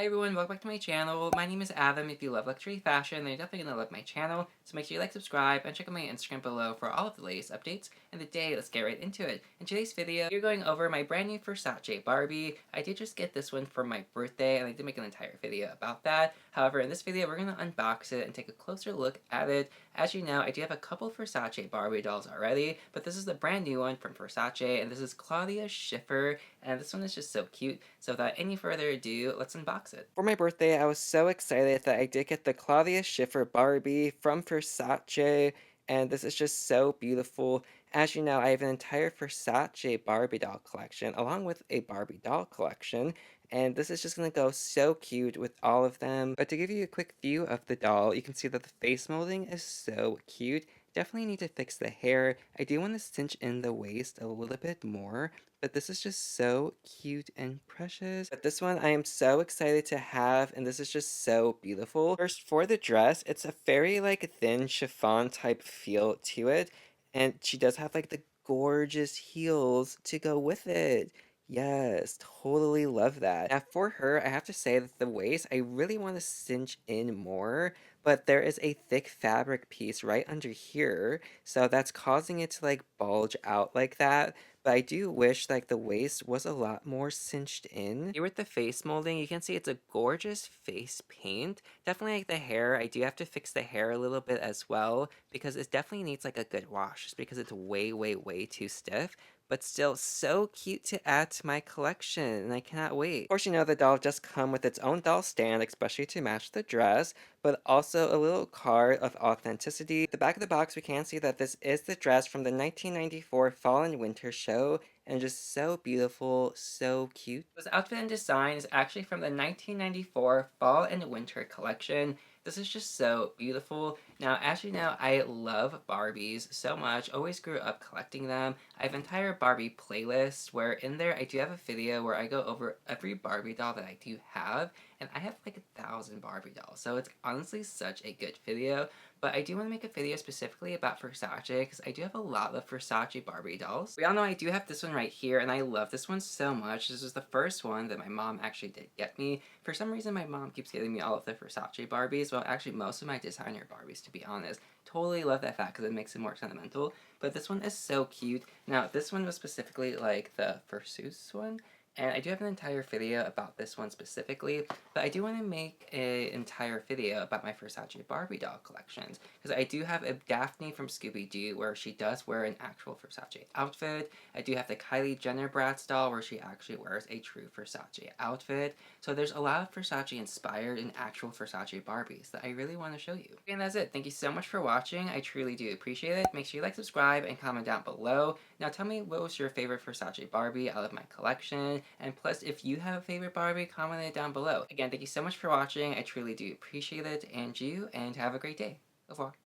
Hi everyone, welcome back to my channel. My name is Adam. If you love luxury fashion, then you're definitely going to love my channel. So make sure you like, subscribe, and check out my Instagram below for all of the latest updates. And today, let's get right into it. In today's video, we're going over my brand new Versace Barbie. I did just get this one for my birthday, and I did make an entire video about that. However, in this video, we're going to unbox it and take a closer look at it. As you know, I do have a couple Versace Barbie dolls already, but this is the brand new one from Versace, and this is Claudia Schiffer, and this one is just so cute. So without any further ado, let's unbox it. For my birthday, I was so excited that I did get the Claudia Schiffer Barbie from Versace, and this is just so beautiful. As you know, I have an entire Versace Barbie doll collection, along with a Barbie doll collection, and this is just going to go so cute with all of them. But to give you a quick view of the doll, you can see that the face molding is so cute. Definitely need to fix the hair. I do want to cinch in the waist a little bit more, but this is just so cute and precious. But this one I am so excited to have, and this is just so beautiful. First, for the dress, it's a very like thin chiffon type feel to it, and she does have like the gorgeous heels to go with it. Yes, totally love that. Now for her, I have to say that the waist, I really want to cinch in more, but there is a thick fabric piece right under here, so that's causing it to like bulge out like that. But I do wish like the waist was a lot more cinched in. Here with the face molding, you can see it's a gorgeous face paint. Definitely like the hair, I do have to fix the hair a little bit as well because it definitely needs like a good wash just because it's way too stiff. But still so cute to add to my collection, and I cannot wait. Of course, you know the doll does come with its own doll stand, especially to match the dress, but also a little card of authenticity. At the back of the box, we can see that this is the dress from the 1994 Fall and Winter show, and just so beautiful, so cute. This outfit and design is actually from the 1994 Fall and Winter collection. This is just so beautiful. Now, as you know, I love Barbies so much. Always grew up collecting them. I have an entire Barbie playlist where in there I do have a video where I go over every Barbie doll that I do have, and I have like 1,000 Barbie dolls. So it's honestly such a good video. But I do want to make a video specifically about Versace because I do have a lot of Versace Barbie dolls. We all know I do have this one right here, and I love this one so much. This was the first one that my mom actually did get me. For some reason, my mom keeps getting me all of the Versace Barbies. Well, actually, most of my designer Barbies, to be honest. Totally love that fact because it makes it more sentimental. But this one is so cute. Now, this one was specifically like the Versace one. And I do have an entire video about this one specifically, but I do want to make an entire video about my Versace Barbie doll collections, because I do have a Daphne from Scooby-Doo where she does wear an actual Versace outfit. I do have the Kylie Jenner Bratz doll where she actually wears a true Versace outfit. So there's a lot of Versace inspired and actual Versace Barbies that I really want to show you. And that's it. Thank you so much for watching. I truly do appreciate it. Make sure you like, subscribe, and comment down below. Now tell me what was your favorite Versace Barbie out of my collection, and plus if you have a favorite Barbie, comment it down below. Again, thank you so much for watching. I truly do appreciate it, and have a great day. Au revoir.